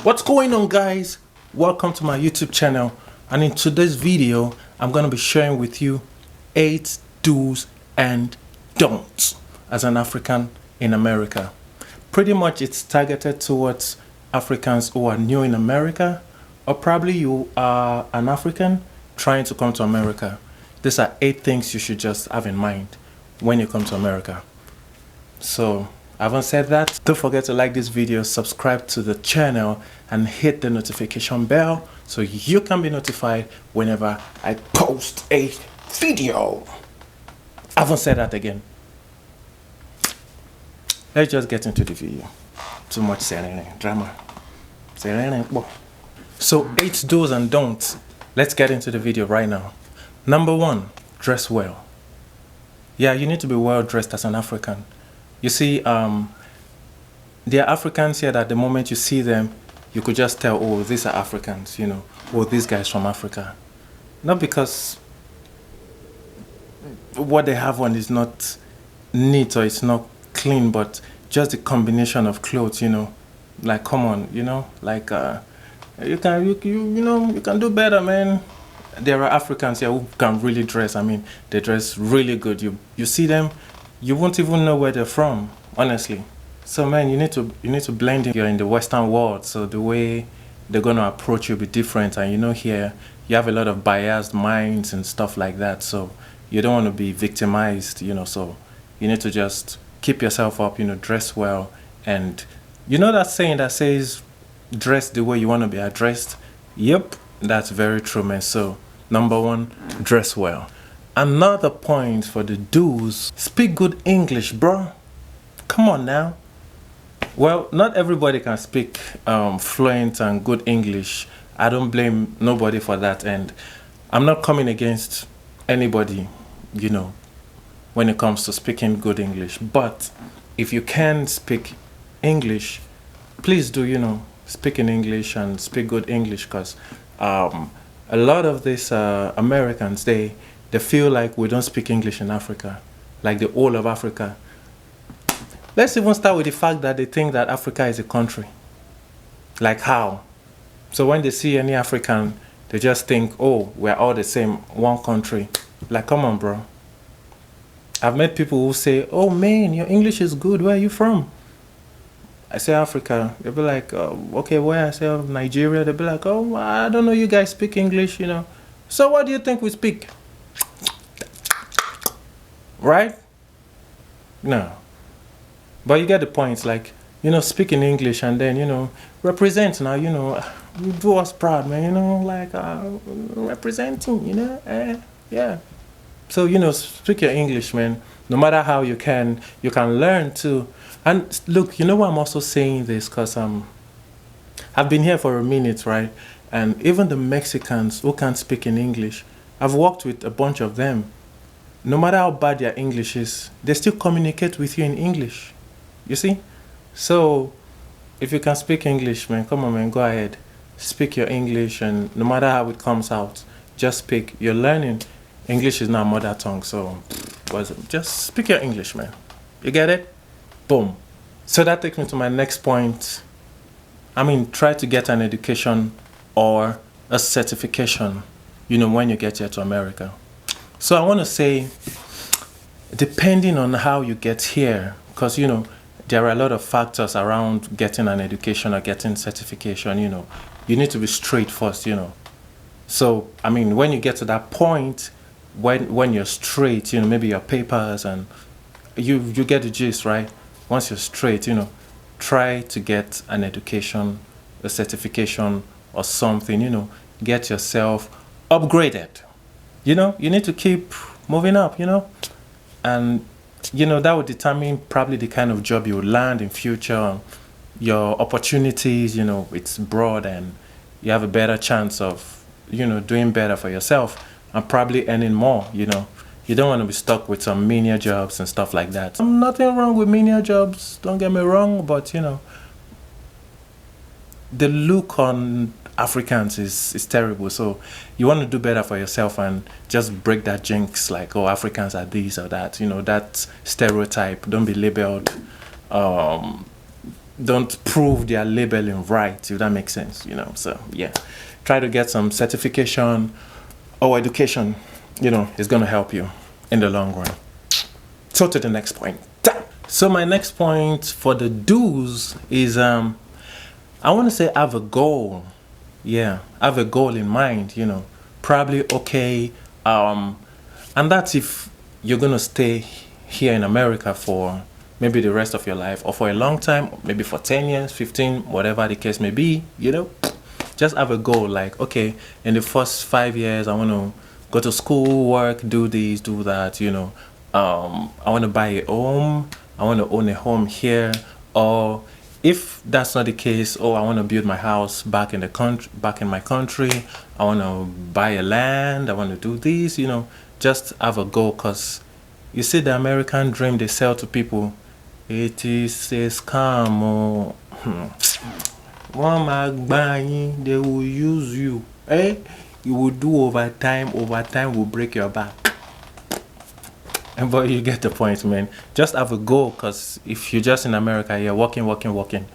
What's going on, guys? Welcome to my YouTube channel, and in today's video I'm going to be sharing with you 8 do's and don'ts as an African in America. Pretty much it's targeted towards Africans who are new in America, or probably you are an African trying to come to America. These are 8 things you should just have in mind when you come to America. So having said that, don't forget to like this video, subscribe to the channel, and hit the notification bell so you can be notified whenever I post a video. Haven't said that again. Let's just get into the video. Too much saying drama. So 8 do's and don'ts. Let's get into the video right now. Number 1, dress well. Yeah, you need to be well dressed as an African. You see, there are Africans here that the moment you see them, you could just tell, oh, these are Africans, you know, or these guys from Africa. Not because what they have on is not neat or it's not clean, but just the combination of clothes, you know. Like, come on, you know, like you can do better, man. There are Africans here who can really dress. I mean, they dress really good. You see them, you won't even know where they're from, honestly. So man, you need to blend in. You're in the Western world, so the way they're gonna approach you will be different. And you know, here you have a lot of biased minds and stuff like that. So you don't want to be victimized, you know. So you need to just keep yourself up, you know, dress well. And you know that saying that says, dress the way you want to be addressed? Yep, that's very true, man. So number 1, dress well. Another point for the do's, speak good English, bro. Come on now. Well, not everybody can speak fluent and good English. I don't blame nobody for that, and I'm not coming against anybody, you know, when it comes to speaking good English. But if you can speak English, please do, you know, speak in English and speak good English, because a lot of these Americans, they feel like we don't speak English in Africa, like the whole of Africa. Let's even start with the fact that they think that Africa is a country. Like how? So when they see any African, they just think, oh, we're all the same, one country. Like, come on, bro. I've met people who say, oh man, your English is good, where are you from? I say Africa. They'll be like, oh, okay, where? I say, oh, Nigeria. They'll be like, oh, I don't know, you guys speak English, you know. So what do you think we speak? Right? No. But you get the point, like, you know, speak in English and then, you know, represent now, you know, you do us proud, man, you know, like, representing, you know, yeah. So, you know, speak your English, man. No matter how you can learn to. And look, you know why I'm also saying this? Because I've been here for a minute, right? And even the Mexicans who can't speak in English, I've worked with a bunch of them. No matter how bad their English is, they still communicate with you in English. You see? So, if you can speak English, man, come on, man, go ahead. Speak your English, and no matter how it comes out, just speak. You're learning. English is not mother tongue, so just speak your English, man. You get it? Boom. So that takes me to my next point. I mean, try to get an education or a certification, you know, when you get here to America. So I want to say, depending on how you get here, because, you know, there are a lot of factors around getting an education or getting certification, you know. You need to be straight first, you know. So, I mean, when you get to that point, when you're straight, you know, maybe your papers and you get the gist, right? Once you're straight, you know, try to get an education, a certification or something, you know, get yourself upgraded. You know, you need to keep moving up, you know, and, you know, that would determine probably the kind of job you will land in future, your opportunities, you know, it's broad and you have a better chance of, you know, doing better for yourself and probably earning more, you know. You don't want to be stuck with some menial jobs and stuff like that. Nothing wrong with menial jobs, don't get me wrong, but, you know, the look on Africans is terrible. So you want to do better for yourself and just break that jinx, like, oh, Africans are this or that, you know, that stereotype. Don't be labeled don't prove their labeling right, if that makes sense, you know. So yeah, try to get some certification or education, you know, is going to help you in the long run. So to the next point. So my next point for the do's is I want to say have a goal. Yeah, have a goal in mind, you know. Probably okay, and that's if you're going to stay here in America for maybe the rest of your life, or for a long time, maybe for 10 years, 15, whatever the case may be, you know. Just have a goal, like, okay, in the first 5 years I want to go to school, work, do this, do that, you know. I want to buy a home, I want to own a home here. Or if that's not the case, oh, I want to build my house back in the country, back in my country, I want to buy a land, I want to do this, you know. Just have a goal, because you see the American dream they sell to people, it is a scam. Or one mag, they will use you. You will do overtime will break your back. But you get the point, man. Just have a goal, because if you're just in America, you're working,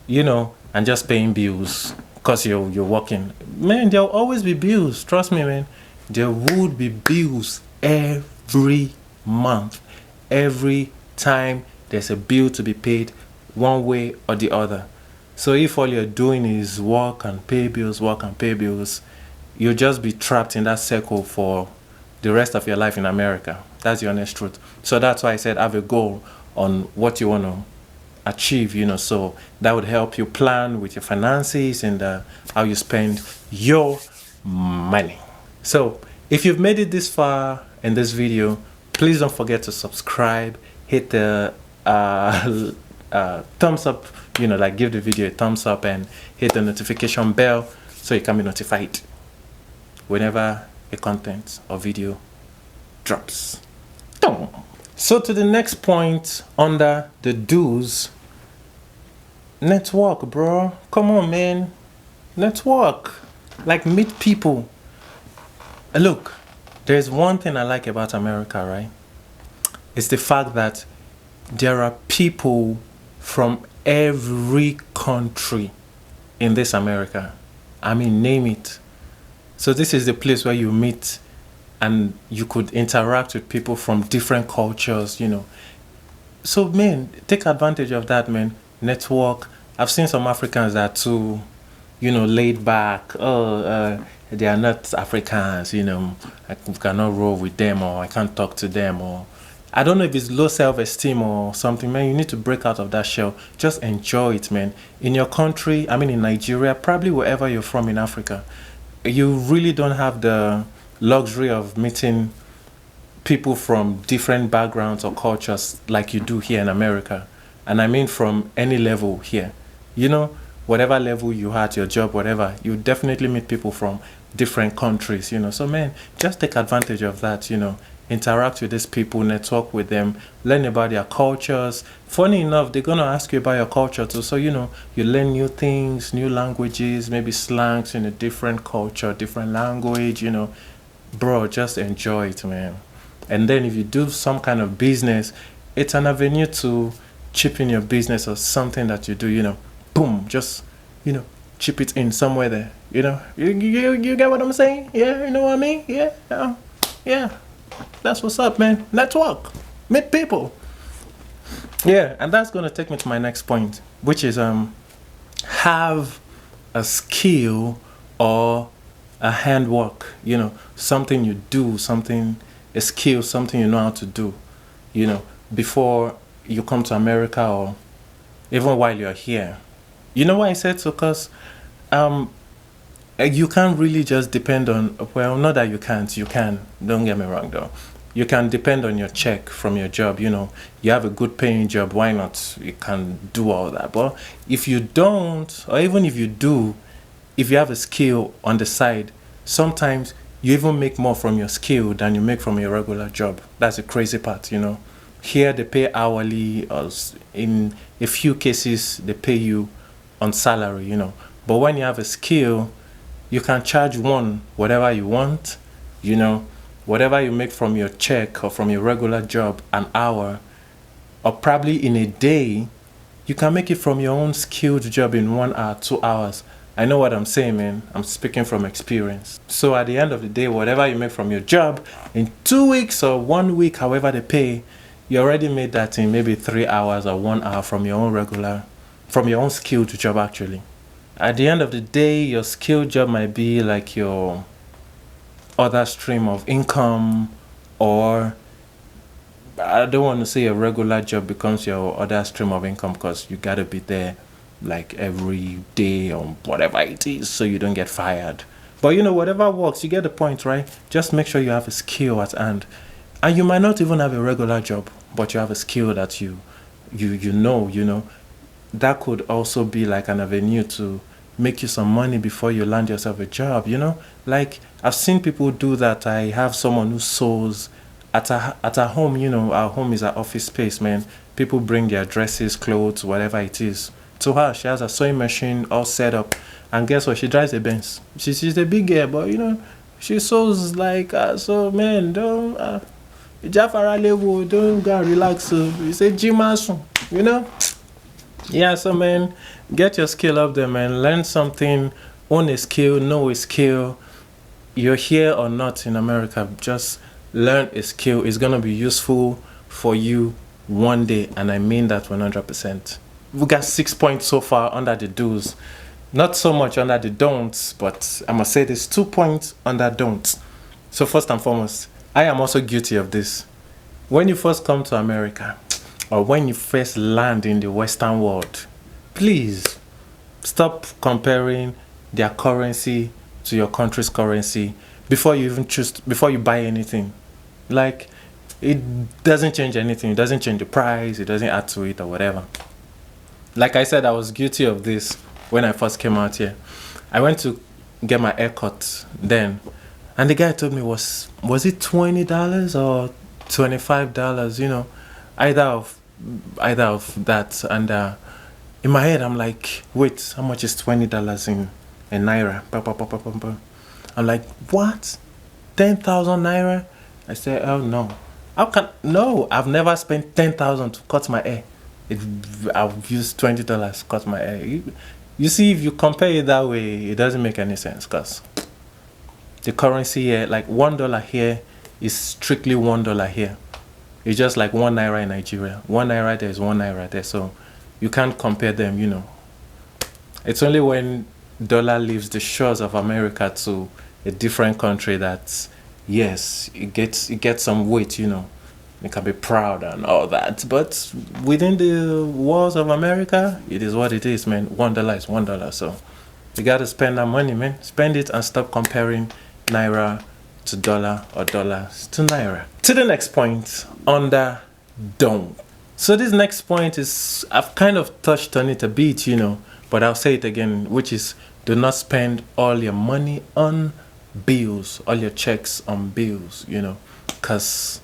you know, and just paying bills because you're working. Man, there'll always be bills. Trust me, man. There would be bills every month. Every time there's a bill to be paid, one way or the other. So if all you're doing is work and pay bills, you'll just be trapped in that circle for the rest of your life in America. That's the honest truth. So that's why I said have a goal on what you want to achieve, you know. So that would help you plan with your finances and how you spend your money. So if you've made it this far in this video, please don't forget to subscribe, hit the thumbs up, you know, like give the video a thumbs up, and hit the notification bell so you can be notified whenever a content or video drops. So to the next point under the do's, network, bro. Come on, man. Network. Like, meet people. Look, there's one thing I like about America, right? It's the fact that there are people from every country in this America. I mean, name it. So this is the place where you meet and you could interact with people from different cultures, you know. So, man, take advantage of that, man. Network. I've seen some Africans that are too, you know, laid back. They are not Africans, you know. I cannot roll with them, or I can't talk to them, or I don't know if it's low self-esteem or something, man. You need to break out of that shell. Just enjoy it, man. In your country, I mean in Nigeria, probably wherever you're from in Africa, you really don't have the luxury of meeting people from different backgrounds or cultures like you do here in America. And I mean from any level here. You know, whatever level you had, your job, whatever, you definitely meet people from different countries, you know. So, man, just take advantage of that, you know. Interact with these people, network with them, learn about their cultures. Funny enough, they're going to ask you about your culture too. So, you know, you learn new things, new languages, maybe slangs in a different culture, different language, you know. Bro, just enjoy it, man. And then if you do some kind of business, it's an avenue to chip in your business or something that you do, you know. Boom, just, you know, chip it in somewhere there, you know. You get what I'm saying? Yeah, you know what I mean? Yeah, yeah. That's what's up, man. Network, meet people. Yeah, and that's gonna take me to my next point, which is have a skill or a handwork, you know, something you do, something, a skill, something you know how to do, you know, before you come to America or even while you're here. You know why I said so? Because you can't really just depend on, well, not that you can't, you can, don't get me wrong though. You can depend on your check from your job, you know. You have a good paying job, why not? You can do all that. But if you don't, or even if you do, if you have a skill on the side, sometimes you even make more from your skill than you make from your regular job. That's the crazy part, you know. Here they pay hourly, or in a few cases they pay you on salary, you know. But when you have a skill, you can charge whatever you want, you know. Whatever you make from your check or from your regular job, an hour, or probably in a day, You can make it from your own skilled job in 1 hour, 2 hours. I know what I'm saying, man. I'm speaking from experience. So at the end of the day, whatever you make from your job in 2 weeks or 1 week, however they pay, you already made that in maybe 3 hours or 1 hour from your own skilled job actually. At the end of the day, your skilled job might be like your other stream of income, or I don't want to say a regular job becomes your other stream of income because you gotta be there like every day or whatever it is so you don't get fired. But you know, whatever works, you get the point, right? Just make sure you have a skill at hand. And you might not even have a regular job, but you have a skill that you know. That could also be like an avenue to make you some money before you land yourself a job, you know? Like, I've seen people do that. I have someone who sews at our home, you know. Our home is our office space, man. People bring their dresses, clothes, whatever it is to her. She has a sewing machine all set up, and guess what? She drives a Benz. She's a big girl, but you know, she sews like so. Man, don't Jafara level, don't go relax. You say Jimasun, you know. Yeah, so man, get your skill up there, man. Learn something, own a skill, know a skill. You're here or not in America, just learn a skill. It's gonna be useful for you one day, and I mean that 100%. We got 6 points so far under the do's. Not so much under the don'ts, but I must say there's 2 points under don'ts. So first and foremost, I am also guilty of this. When you first come to America, or when you first land in the Western world, please stop comparing their currency to your country's currency before you buy anything. Like, it doesn't change anything. It doesn't change the price. It doesn't add to it or whatever. Like I said, I was guilty of this when I first came out here. I went to get my haircut then, and the guy told me was it $20 or $25? You know, either of that. And in my head, I'm like, wait, how much is $20 in naira? I'm like, what? 10,000 naira? I said, oh no. No, I've never spent 10,000 to cut my hair. I've used $20 to cut my hair. You see, if you compare it that way, it doesn't make any sense, because the currency here, like $1 here is strictly $1 here. It's just like 1 naira in Nigeria. 1 naira there is 1 naira there. So you can't compare them, you know. It's only when dollar leaves the shores of America to a different country that, yes, it gets some weight, you know. It can be proud and all that. But within the walls of America, it is what it is, man. $1 is $1. So you got to spend that money, man. Spend it and stop comparing naira to dollar or dollars to naira. To the next point, under don't. So this next point is, I've kind of touched on it a bit, you know, but I'll say it again, which is, do not spend all your money on bills, all your checks on bills, you know, because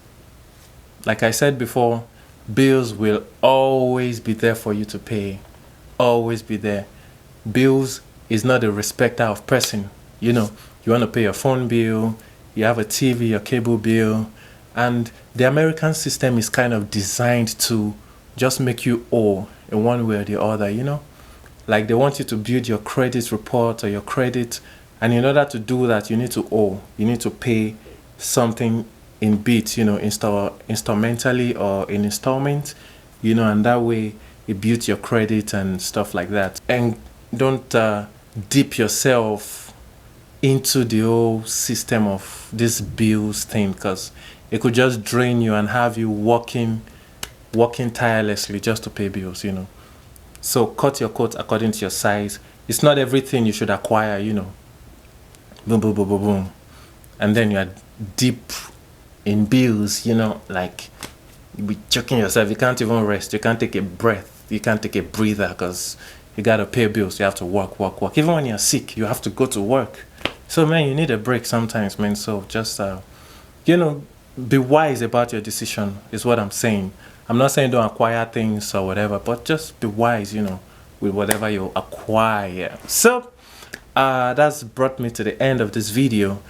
like I said before, bills will always be there for you to pay. Always be there. Bills is not a respecter of person. You know, you want to pay your phone bill, you have a TV, your cable bill, and the American system is kind of designed to just make you owe in one way or the other, you know? Like, they want you to build your credit report or your credit, and in order to do that, you need to owe. You need to pay something in bits, you know, instrumentally or in installment, you know, and that way it builds your credit and stuff like that. And don't dip yourself into the whole system of this bills thing, because it could just drain you and have you working tirelessly just to pay bills, you know. So cut your coat according to your size. It's not everything you should acquire, you know. Boom, boom, boom, boom, boom. And then you are deep in bills, you know, like you be choking yourself. You can't even rest. You can't take a breath. You can't take a breather because you got to pay bills. You have to work. Even when you're sick, you have to go to work. So, man, you need a break sometimes, man. So just, you know, be wise about your decision is what I'm saying. I'm not saying don't acquire things or whatever, but just be wise, you know, with whatever you acquire. So that's brought me to the end of this video.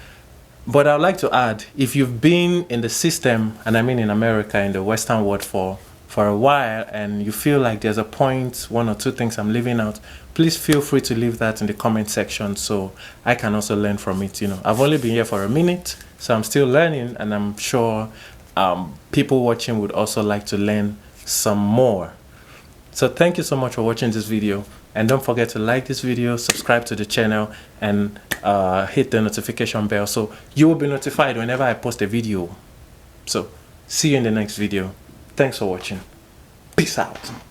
But I'd like to add, if you've been in the system, and I mean in America, in the Western world for for a while and you feel like there's a point, one or two things I'm leaving out, please feel free to leave that in the comment section so I can also learn from it. You know, I've only been here for a minute, so I'm still learning, and I'm sure people watching would also like to learn some more. So thank you so much for watching this video, and don't forget to like this video, subscribe to the channel, and hit the notification bell so you will be notified whenever I post a video. So see you in the next video. Thanks for watching. Peace out.